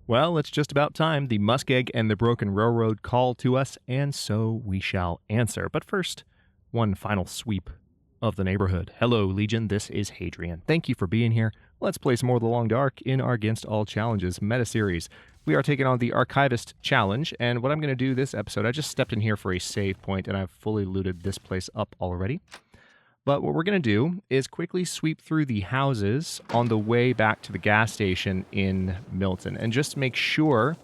Well, it's just about time. The muskeg and the broken railroad call to us, and so we shall answer. But first, one final sweep of the neighborhood. Hello, Legion. This is Hadrian. Thank you for being here. Let's play some more of The Long Dark in our Against All Challenges meta-series. We are taking on the Archivist Challenge, and what I'm going to do this episode, I just stepped in here for a save point, and I've fully looted this place up already. But what we're going to do is quickly sweep through the houses on the way back to the gas station in Milton, and just make sure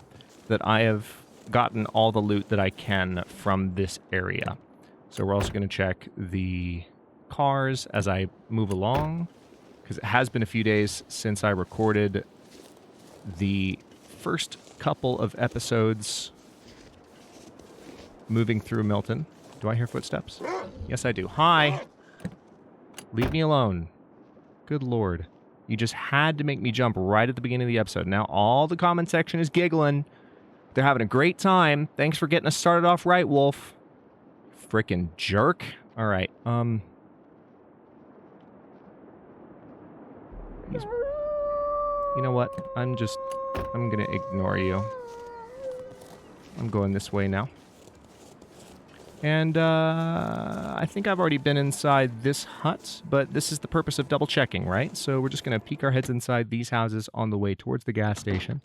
that I have gotten all the loot that I can from this area. So we're also going to check the cars as I move along, because it has been a few days since I recorded the first couple of episodes moving through Milton. Do I hear footsteps? Yes, I do. Hi! Leave me alone. Good lord. You just had to make me jump right at the beginning of the episode. Now all the comment section is giggling. They're having a great time. Thanks for getting us started off right, Wolf. Frickin' jerk. Alright, You know what? I'm gonna ignore you. I'm going this way now. And, I think I've already been inside this hut, but this is the purpose of double checking, right? So we're just gonna peek our heads inside these houses on the way towards the gas station.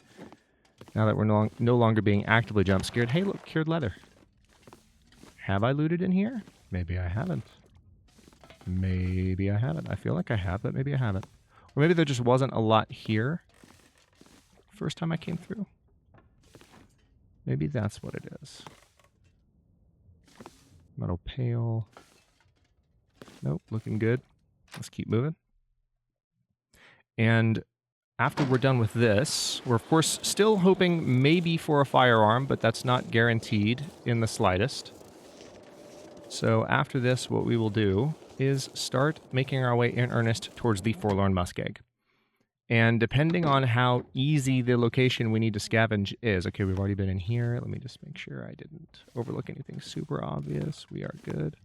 Now that we're no longer being actively jump scared. Hey, look, cured leather. Have I looted in here? Maybe I haven't. Maybe I haven't. I feel like I have, but maybe I haven't. Or maybe there just wasn't a lot here first time I came through. Maybe that's what it is. Metal pail. Nope, looking good. Let's keep moving. And after we're done with this, we're of course still hoping maybe for a firearm, but that's not guaranteed in the slightest. So after this, what we will do is start making our way in earnest towards the Forlorn Muskeg. And depending on how easy the location we need to scavenge is... Okay, we've already been in here. Let me just make sure I didn't overlook anything super obvious. We are good.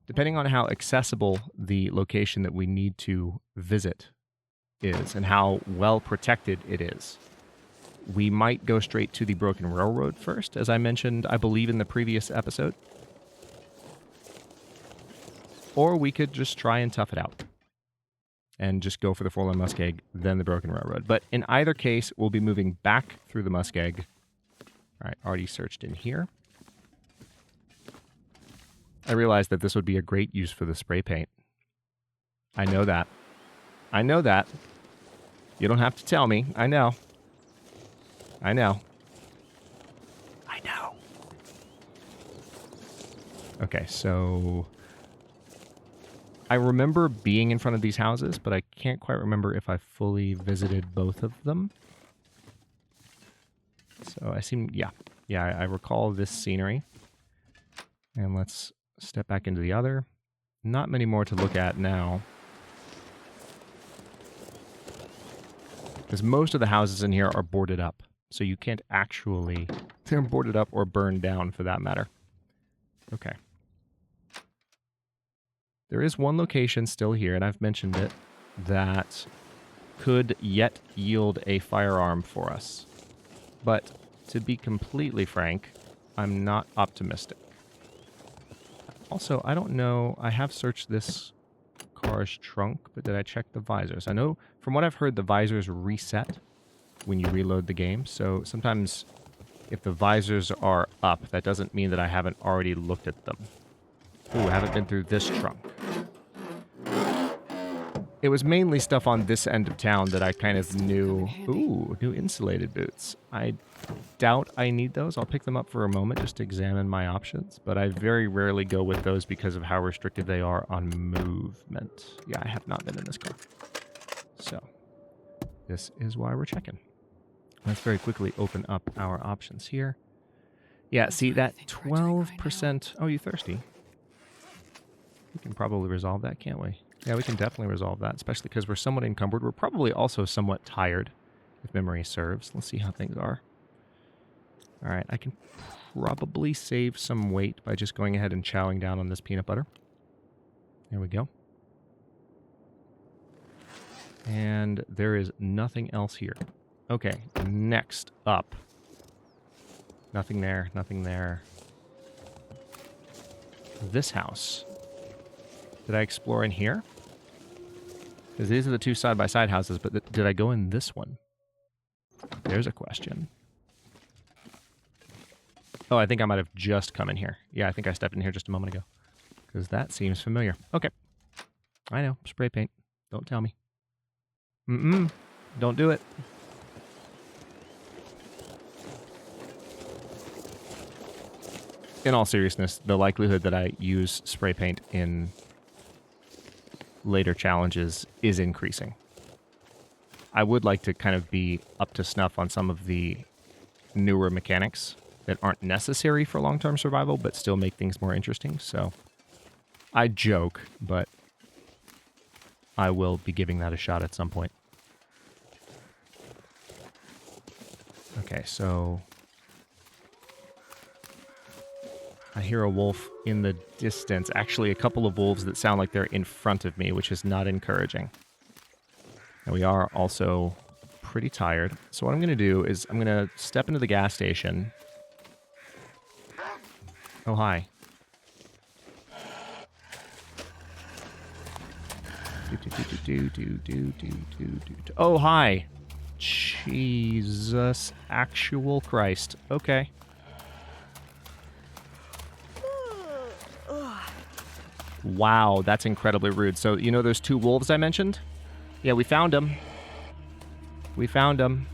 Depending on how accessible the location that we need to visit is and how well protected it is, we might go straight to the Broken Railroad first, as I mentioned, I believe, in the previous episode. Or we could just try and tough it out and just go for the Forlorn Muskeg, then the Broken Railroad. But in either case, we'll be moving back through the Muskeg. All right, already searched in here. I realized that this would be a great use for the spray paint. I know that. I know that. You don't have to tell me. I know. I know. I know. Okay, so I remember being in front of these houses, but I can't quite remember if I fully visited both of them. So I recall this scenery. And let's step back into the other. Not many more to look at now, because most of the houses in here are boarded up. So you can't actually... They're boarded up or burned down, for that matter. Okay. There is one location still here, and I've mentioned it, that could yet yield a firearm for us. But, to be completely frank, I'm not optimistic. Also, I don't know... I have searched this car's trunk, but did I check the visors? I know, from what I've heard, the visors reset when you reload the game, so sometimes if the visors are up, that doesn't mean that I haven't already looked at them. Ooh, I haven't been through this trunk. It was mainly stuff on this end of town that I kind of knew. Ooh, new insulated boots. I doubt I need those. I'll pick them up for a moment just to examine my options, but I very rarely go with those because of how restricted they are on movement. Yeah, I have not been in this car. So, this is why we're checking. Let's very quickly open up our options here. Yeah, see that 12%... Oh, you thirsty? We can probably resolve that, can't we? Yeah, we can definitely resolve that, especially because we're somewhat encumbered. We're probably also somewhat tired, if memory serves. Let's see how things are. All right, I can probably save some weight by just going ahead and chowing down on this peanut butter. There we go. And there is nothing else here. Okay, next up. Nothing there, nothing there. This house. Did I explore in here? Because these are the two side-by-side houses, but did I go in this one? There's a question. Oh, I think I might have just come in here. Yeah, I think I stepped in here just a moment ago. Because that seems familiar. Okay. I know. Spray paint. Don't tell me. Don't do it. In all seriousness, the likelihood that I use spray paint in later challenges is increasing. I would like to kind of be up to snuff on some of the newer mechanics that aren't necessary for long-term survival, but still make things more interesting. So I joke, but I will be giving that a shot at some point. Okay, so I hear a wolf in the distance. Actually, a couple of wolves that sound like they're in front of me, which is not encouraging. And we are also pretty tired. So what I'm going to do is I'm going to step into the gas station. Oh, hi. Oh, hi. Jesus actual Christ. Okay. Wow, that's incredibly rude. So, you know those two wolves I mentioned? Yeah, we found them. We found them.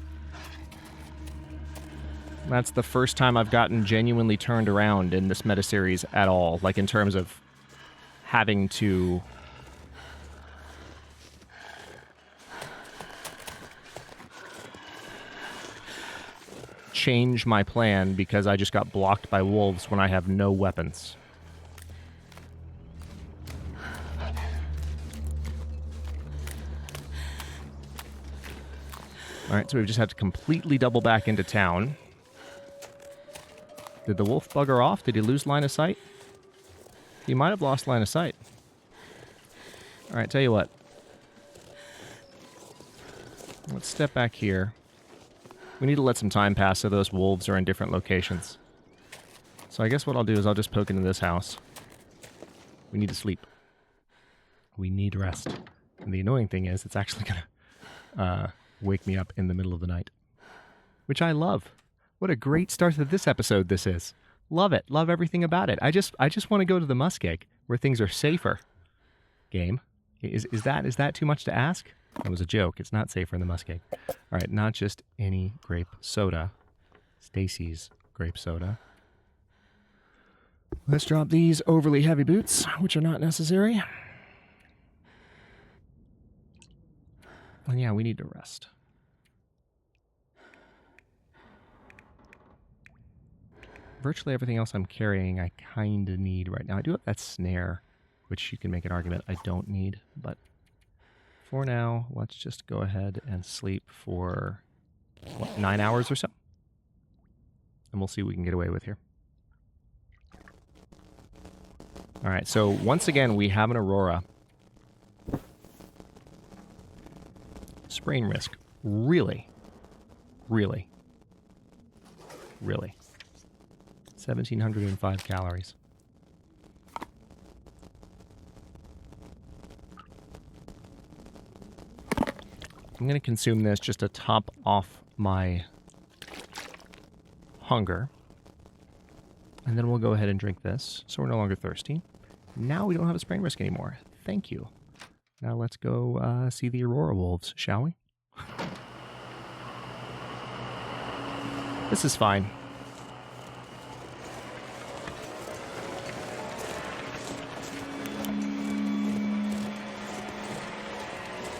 That's the first time I've gotten genuinely turned around in this meta series at all. Like, in terms of having to change my plan because I just got blocked by wolves when I have no weapons. Alright, so we just have to completely double back into town. Did the wolf bugger off? Did he lose line of sight? He might have lost line of sight. Alright, tell you what. Let's step back here. We need to let some time pass so those wolves are in different locations. So I guess what I'll do is I'll just poke into this house. We need to sleep. We need rest. And the annoying thing is, it's actually gonna wake me up in the middle of the night. Which I love. What a great start to this episode this is. Love it. Love everything about it. I just want to go to the muskeg where things are safer. Game. Is that too much to ask? It was a joke. It's not safer in the muskeg. All right, not just any grape soda. Stacy's grape soda. Let's drop these overly heavy boots, which are not necessary. And yeah, we need to rest. Virtually everything else I'm carrying I kind of need right now. I do have that snare, which you can make an argument I don't need, but for now, let's just go ahead and sleep for, what, 9 hours or so? And we'll see what we can get away with here. All right, so once again, we have an Aurora. Sprain risk. Really? Really? Really? 1,705 calories. I'm going to consume this just to top off my hunger. And then we'll go ahead and drink this, so we're no longer thirsty. Now we don't have a sprain risk anymore. Thank you. Now let's go see the Aurora Wolves, shall we? This is fine.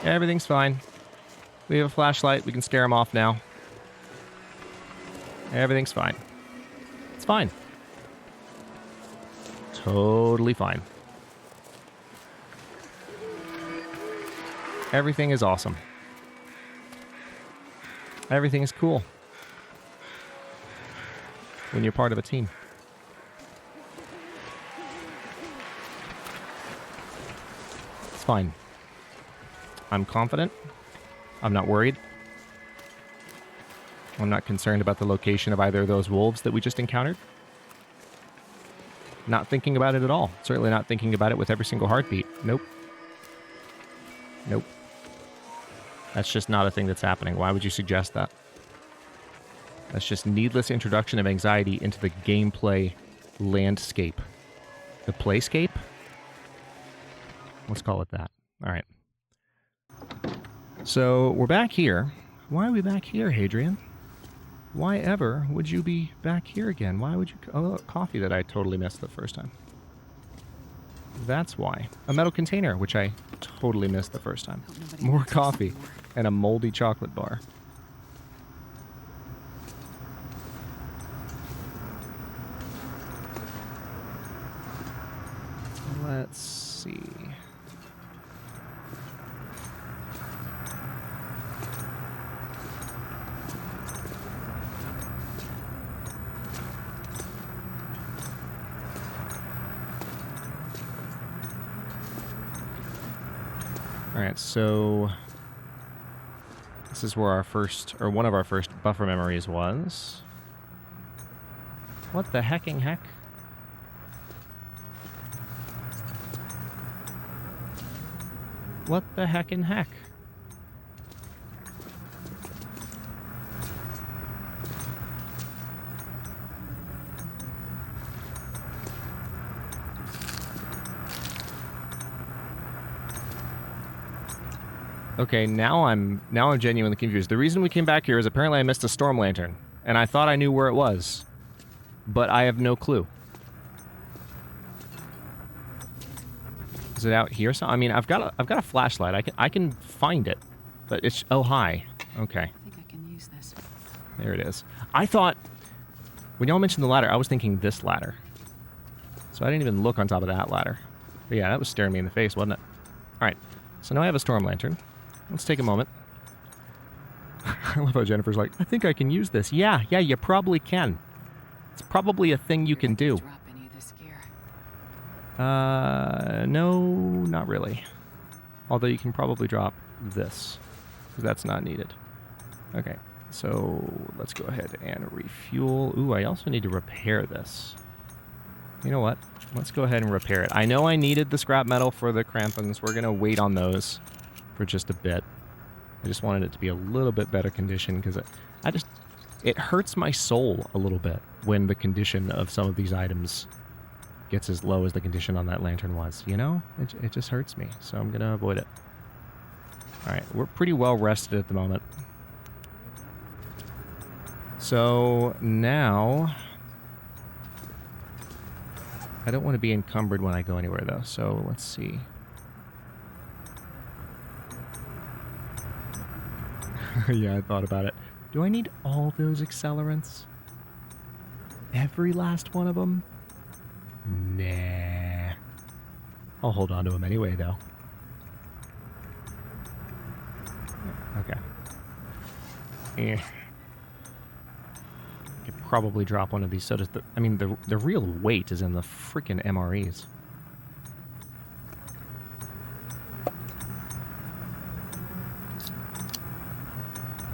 Everything's fine. We have a flashlight. We can scare them off now. Everything's fine. It's fine. Totally fine. Everything is awesome. Everything is cool. When you're part of a team. It's fine. I'm confident. I'm not worried. I'm not concerned about the location of either of those wolves that we just encountered. Not thinking about it at all. Certainly not thinking about it with every single heartbeat. Nope. Nope. That's just not a thing that's happening. Why would you suggest that? That's just needless introduction of anxiety into the gameplay landscape. The playscape? Let's call it that. All right. So we're back here. Why are we back here, Hadrian? Why ever would you be back here again? Why would you... Oh, coffee that I totally missed the first time. That's why. A metal container, which I totally missed the first time. More coffee and a moldy chocolate bar. Let's see. All right, so this is where our first, or one of our first buffer memories was. What the hecking heck? What the heckin' heck? Okay, now I'm genuinely confused. The reason we came back here is apparently I missed a storm lantern, and I thought I knew where it was, but I have no clue. Is it out here? So I mean, I've got a flashlight. I can find it, but it's hi. Okay. I think I can use this. There it is. I thought when y'all mentioned the ladder, I was thinking this ladder, so I didn't even look on top of that ladder. But yeah, that was staring me in the face, wasn't it? All right. So now I have a storm lantern. Let's take a moment. I love how Jennifer's like, I think I can use this. Yeah, you probably can. It's probably a thing you can do. Drop any of this gear. No, not really. Although you can probably drop this, because that's not needed. Okay, so let's go ahead and refuel. Ooh, I also need to repair this. You know what? Let's go ahead and repair it. I know I needed the scrap metal for the crampons. We're going to wait on those for just a bit. I just wanted it to be a little bit better condition because it hurts my soul a little bit when the condition of some of these items gets as low as the condition on that lantern was, you know? It just hurts me, so I'm going to avoid it. All right, we're pretty well rested at the moment. So now... I don't want to be encumbered when I go anywhere, though, so let's see. Yeah, I thought about it. Do I need all those accelerants? Every last one of them? Nah. I'll hold on to them anyway, though. Okay. Could probably drop one of these sodas. I mean, the real weight is in the freaking MREs.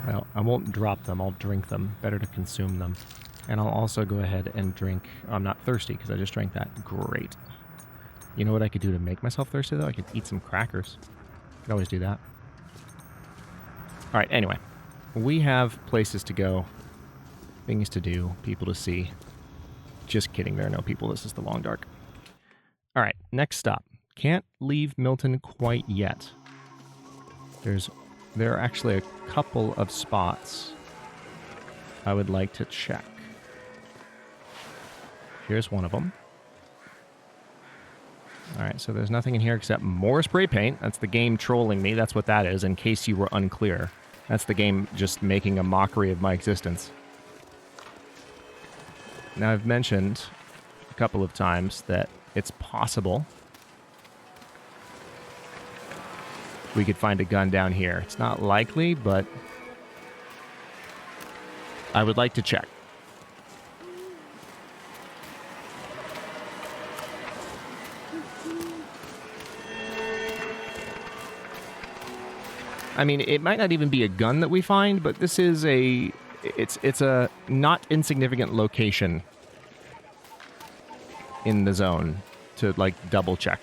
Well, I won't drop them. I'll drink them. Better to consume them. And I'll also go ahead and drink... I'm not thirsty because I just drank that. Great. You know what I could do to make myself thirsty, though? I could eat some crackers. I could always do that. All right, anyway. We have places to go. Things to do. People to see. Just kidding. There are no people. This is the long dark. All right, next stop. Can't leave Milton quite yet. There are actually a couple of spots I would like to check. Here's one of them. All right, so there's nothing in here except more spray paint. That's the game trolling me. That's what that is, in case you were unclear. That's the game just making a mockery of my existence. Now, I've mentioned a couple of times that it's possible we could find a gun down here. It's not likely, but I would like to check. I mean, it might not even be a gun that we find, but this is a it's a not insignificant location in the zone to, like, double check.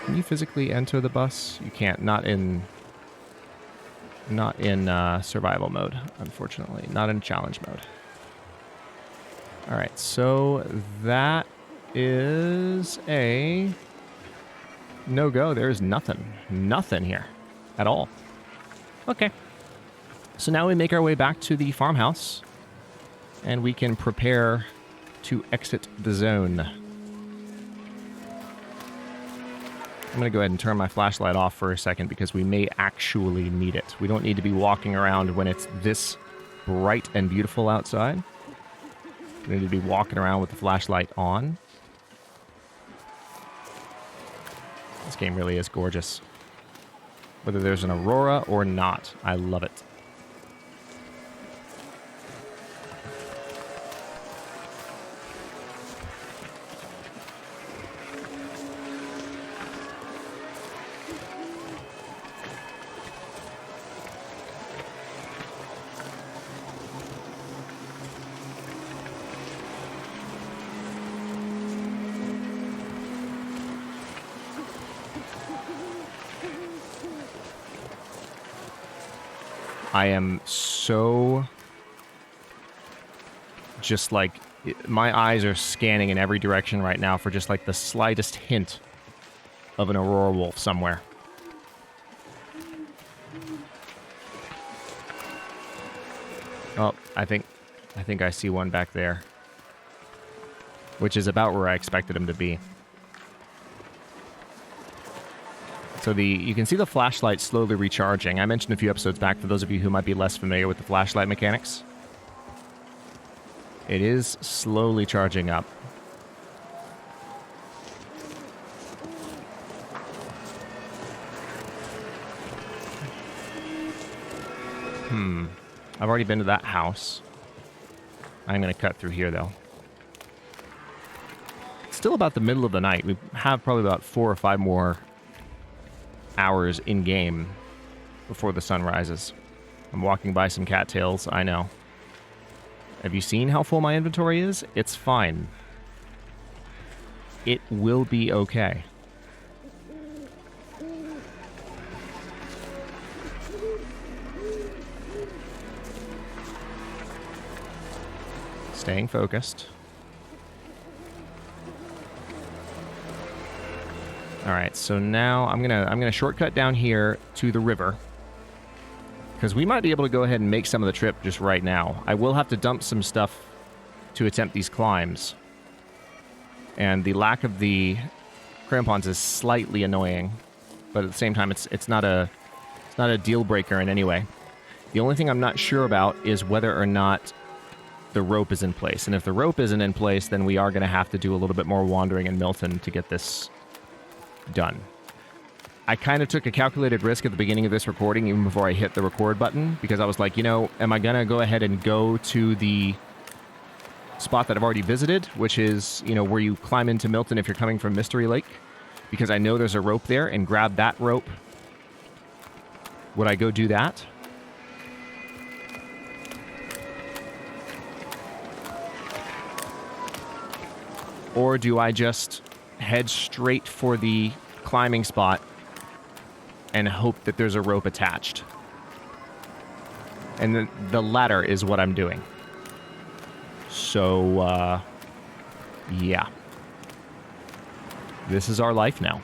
Can you physically enter the bus? You can't. Not in survival mode, unfortunately. Not in challenge mode. All right, so that is a no-go. There is nothing here at all. Okay. So now we make our way back to the farmhouse, and we can prepare to exit the zone. I'm going to go ahead and turn my flashlight off for a second because we may actually need it. We don't need to be walking around when it's this bright and beautiful outside. We need to be walking around with the flashlight on. This game really is gorgeous. Whether there's an aurora or not, I love it. I am so just like, my eyes are scanning in every direction right now for just like the slightest hint of an aurora wolf somewhere. Oh, I think I see one back there, which is about where I expected him to be. So you can see the flashlight slowly recharging. I mentioned a few episodes back, for those of you who might be less familiar with the flashlight mechanics. It is slowly charging up. I've already been to that house. I'm going to cut through here, though. It's still about the middle of the night. We have probably about 4 or 5 more hours in-game before the sun rises. I'm walking by some cattails, I know. Have you seen how full my inventory is? It's fine. It will be okay. Staying focused. All right, so now I'm gonna shortcut down here to the river, because we might be able to go ahead and make some of the trip just right now. I will have to dump some stuff to attempt these climbs, and the lack of the crampons is slightly annoying, but at the same time, it's not a deal breaker in any way. The only thing I'm not sure about is whether or not the rope is in place, and if the rope isn't in place, then we are going to have to do a little bit more wandering in Milton to get this done. I kind of took a calculated risk at the beginning of this recording, even before I hit the record button, because I was like, you know, am I going to go ahead and go to the spot that I've already visited, which is, you know, where you climb into Milton if you're coming from Mystery Lake, because I know there's a rope there, and grab that rope? Would I go do that? Or do I just head straight for the climbing spot and hope that there's a rope attached? And the latter is what I'm doing. So, yeah. This is our life now.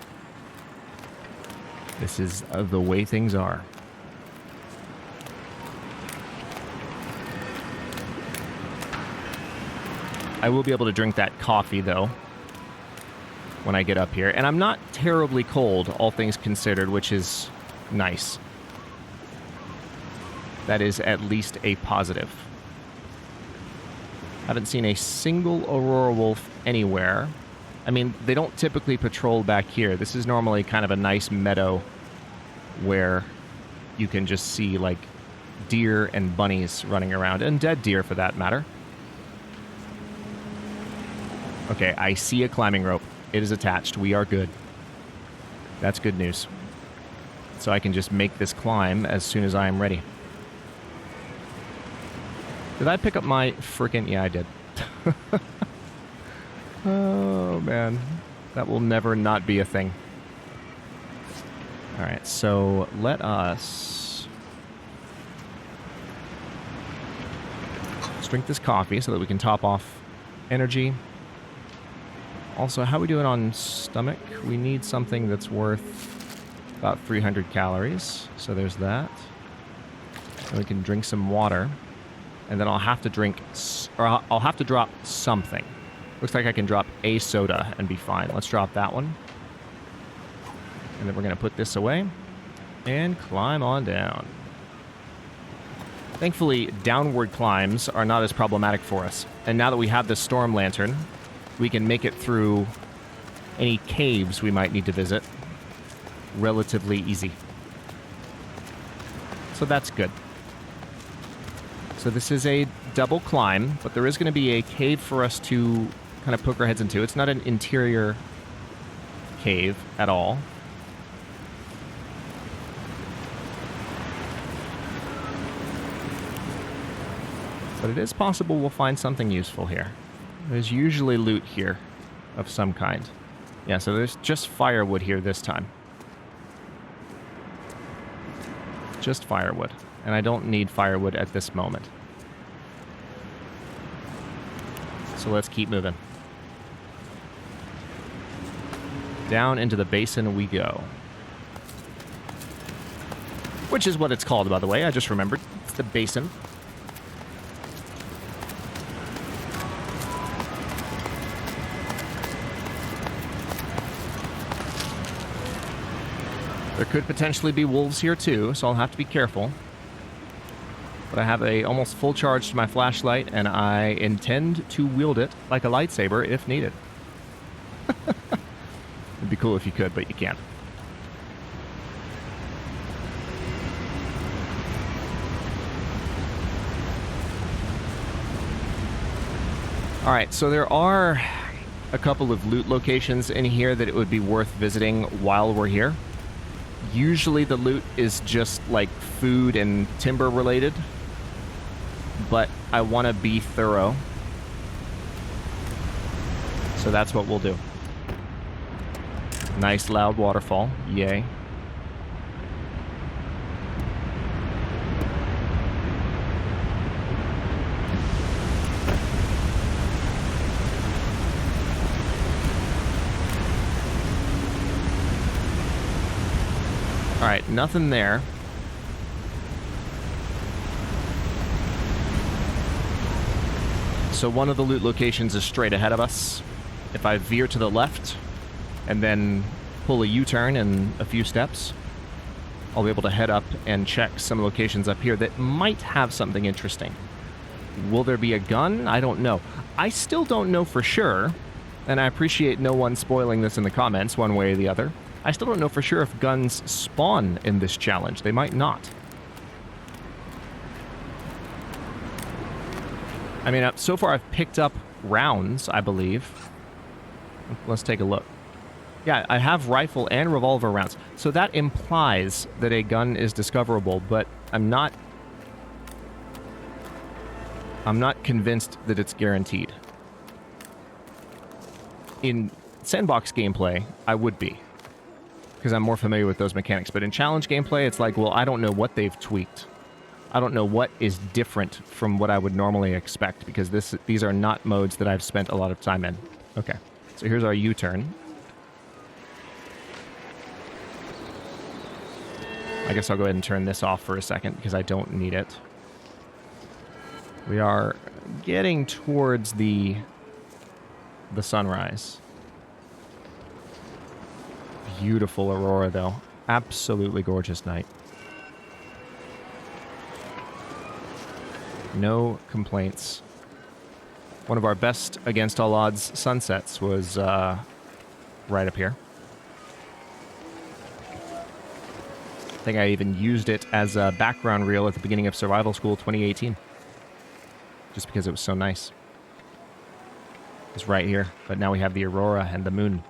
This is the way things are. I will be able to drink that coffee, though, when I get up here. And I'm not terribly cold, all things considered, which is nice. That is at least a positive. Haven't seen a single aurora wolf anywhere. I mean, they don't typically patrol back here. This is normally kind of a nice meadow where you can just see, like, deer and bunnies running around, and dead deer for that matter. Okay, I see a climbing rope. It is attached. We are good. That's good news. so I can just make this climb as soon as I am ready. Did I pick up my frickin'... Yeah, I did. Oh, man. That will never not be a thing. Alright, so let us... drink this coffee so that we can top off energy. Also, how are we doing on stomach? We need something that's worth about 300 calories. So there's that. And we can drink some water. And then I'll have to drink... or I'll have to drop something. Looks like I can drop a soda and be fine. Let's drop that one. And then we're going to put this away. And climb on down. Thankfully, downward climbs are not as problematic for us. And now that we have this storm lantern, we can make it through any caves we might need to visit relatively easy. So that's good. So this is a double climb, but there is going to be a cave for us to kind of poke our heads into. It's not an interior cave at all. But it is possible we'll find something useful here. There's usually loot here of some kind. Yeah, so there's just firewood here this time. Just firewood. And I don't need firewood at this moment. So let's keep moving. Down into the basin we go. Which is what it's called, by the way. I just remembered. It's the basin. There could potentially be wolves here too, so I'll have to be careful. But I have a almost full charge to my flashlight, and I intend to wield it like a lightsaber if needed. It'd be cool if you could, but you can't. Alright, so there are a couple of loot locations in here that it would be worth visiting while we're here. Usually the loot is just like food and timber related, but I want to be thorough. So that's what we'll do. Nice loud waterfall. Yay. Alright, nothing there. So one of the loot locations is straight ahead of us. If I veer to the left and then pull a U-turn in a few steps, I'll be able to head up and check some locations up here that might have something interesting. Will there be a gun? I don't know. I still don't know for sure, and I appreciate no one spoiling this in the comments one way or the other. I still don't know for sure if guns spawn in this challenge. They might not. I mean, so far I've picked up rounds, I believe. Let's take a look. Yeah, I have rifle and revolver rounds. So that implies that a gun is discoverable, but I'm not convinced that it's guaranteed. In sandbox gameplay, I would be, because I'm more familiar with those mechanics. But in challenge gameplay, it's like, well, I don't know what they've tweaked. I don't know what is different from what I would normally expect, because these are not modes that I've spent a lot of time in. Okay, so here's our U-turn. I guess I'll go ahead and turn this off for a second, because I don't need it. We are getting towards the sunrise. Beautiful aurora, though. Absolutely gorgeous night. No complaints. One of our best against all odds sunsets was right up here. I think I even used it as a background reel at the beginning of Survival School 2018. Just because it was so nice. It's right here, but now we have the aurora and the moon.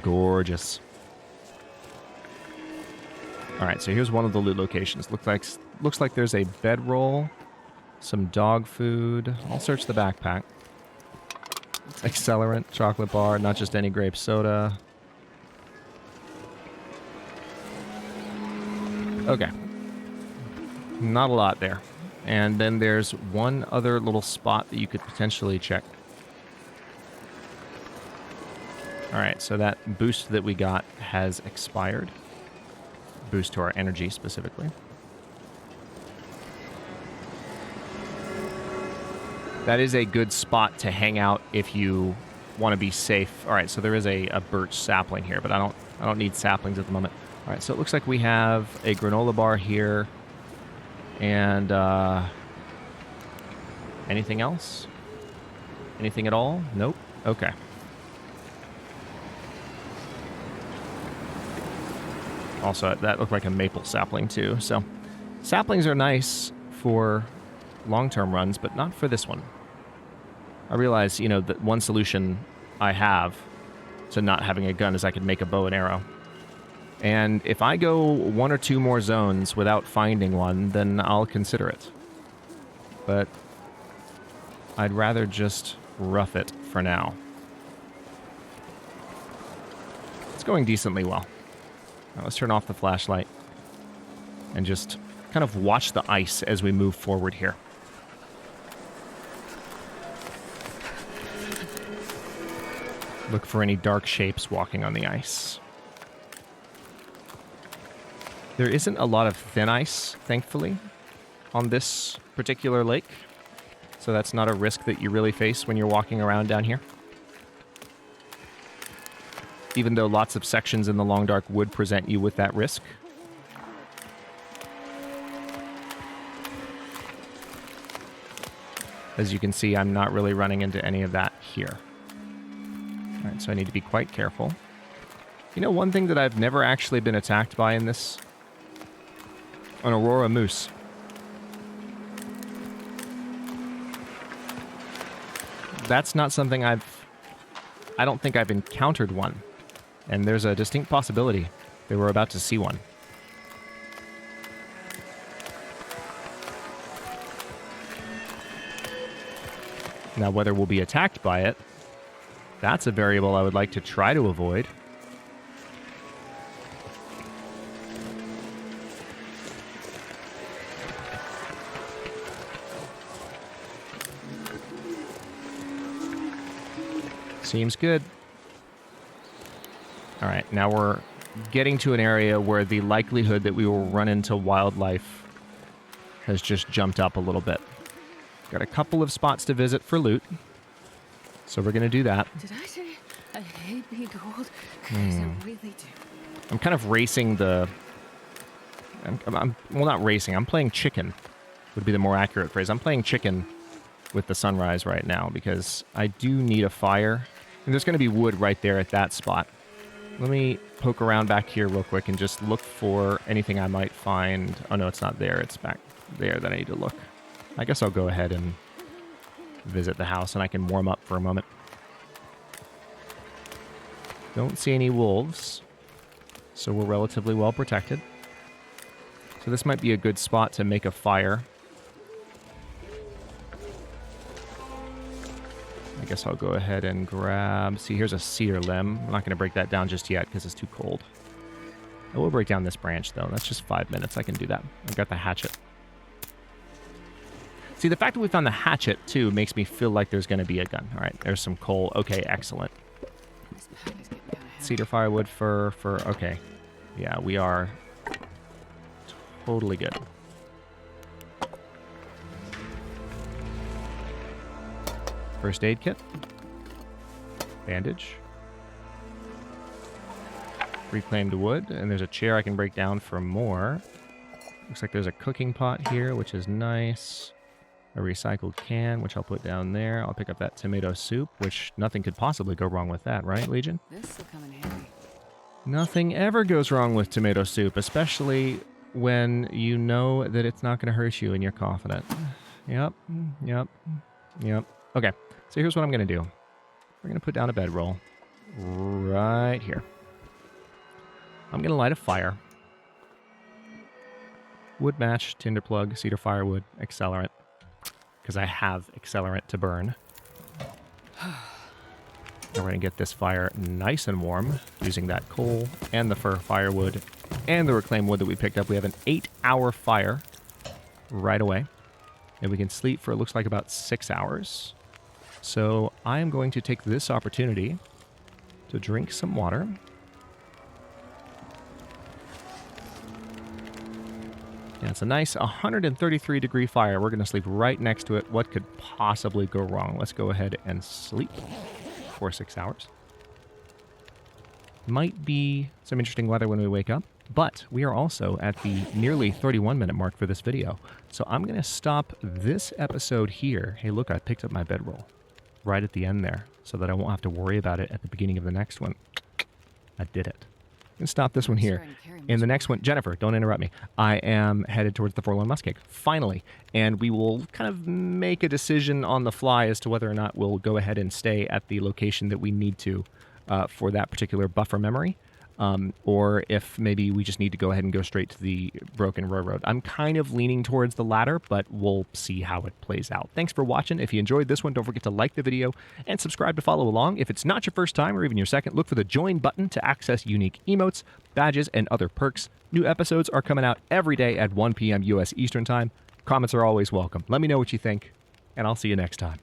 Gorgeous. All right, so here's one of the loot locations. Looks like there's a bedroll, some dog food. I'll search the backpack. Accelerant, chocolate bar, not just any grape soda. Okay. Not a lot there. And then there's one other little spot that you could potentially check. All right, so that boost that we got has expired. Boost to our energy specifically. That is a good spot to hang out if you want to be safe. All right, so there is a birch sapling here, but I don't need saplings at the moment. All right, so it looks like we have a granola bar here. And anything else? Anything at all? Nope. Okay. Also, that looked like a maple sapling too. So saplings are nice for long-term runs, but not for this one. I realize, you know, that one solution I have to not having a gun is I could make a bow and arrow. And if I go one or two more zones without finding one, then I'll consider it. But I'd rather just rough it for now. It's going decently well. Now let's turn off the flashlight and just kind of watch the ice as we move forward here. Look for any dark shapes walking on the ice. There isn't a lot of thin ice, thankfully, on this particular lake. So that's not a risk that you really face when you're walking around down here. Even though lots of sections in the Long Dark would present you with that risk. As you can see, I'm not really running into any of that here. All right, so I need to be quite careful. You know, one thing that I've never actually been attacked by in this? An Aurora moose. That's not something I don't think I've encountered one. And there's a distinct possibility that we're about to see one. Now, whether we'll be attacked by it, that's a variable I would like to try to avoid. Seems good. All right, now we're getting to an area where the likelihood that we will run into wildlife has just jumped up a little bit. Got a couple of spots to visit for loot, so we're going to do that. Did I say I hate being cold? Because I really do. I'm kind of racing the... well, not racing. I'm playing chicken, would be the more accurate phrase. I'm playing chicken with the sunrise right now because I do need a fire. And there's going to be wood right there at that spot. Let me poke around back here real quick and just look for anything I might find. Oh, no, it's not there. It's back there that I need to look. I guess I'll go ahead and visit the house and I can warm up for a moment. Don't see any wolves, so we're relatively well protected. So this might be a good spot to make a fire. I guess I'll go ahead and grab... See, here's a cedar limb. I'm not going to break that down just yet because it's too cold. I will break down this branch, though. That's just 5 minutes. I can do that. I've got the hatchet. See, the fact that we found the hatchet, too, makes me feel like there's going to be a gun. All right, there's some coal. Okay, excellent. Cedar, firewood, fir. Okay. Yeah, we are totally good. First aid kit. Bandage. Reclaimed wood. And there's a chair I can break down for more. Looks like there's a cooking pot here, which is nice. A recycled can, which I'll put down there. I'll pick up that tomato soup, which nothing could possibly go wrong with that, right, Legion? This will come in handy. Nothing ever goes wrong with tomato soup, especially when you know that it's not going to hurt you and you're confident. Yep. Okay, so here's what I'm going to do. We're going to put down a bedroll right here. I'm going to light a fire. wood match, tinder plug, cedar firewood, accelerant. Because I have accelerant to burn. And we're going to get this fire nice and warm using that coal and the fir firewood and the reclaimed wood that we picked up. We have an 8-hour fire right away. And we can sleep for, it looks like, about 6 hours. So I am going to take this opportunity to drink some water. Yeah, it's a nice 133-degree fire. We're going to sleep right next to it. What could possibly go wrong? Let's go ahead and sleep for 6 hours. Might be some interesting weather when we wake up, but we are also at the nearly 31-minute mark for this video. So I'm going to stop this episode here. Hey, look, I picked up my bedroll right at the end there so that I won't have to worry about it at the beginning of the next one. I did it. I'm going to stop this one here. In the next one, Jennifer, don't interrupt me. I am headed towards the Forlorn Muskeg, finally. And we will kind of make a decision on the fly as to whether or not we'll go ahead and stay at the location that we need to for that particular buffer memory. Or if maybe we just need to go ahead and go straight to the broken railroad. I'm kind of leaning towards the latter, but we'll see how it plays out. Thanks for watching. If you enjoyed this one, don't forget to like the video and subscribe to follow along. If it's not your first time or even your second, look for the join button to access unique emotes, badges, and other perks. New episodes are coming out every day at 1 p.m. U.S. Eastern Time. Comments are always welcome. Let me know what you think, and I'll see you next time.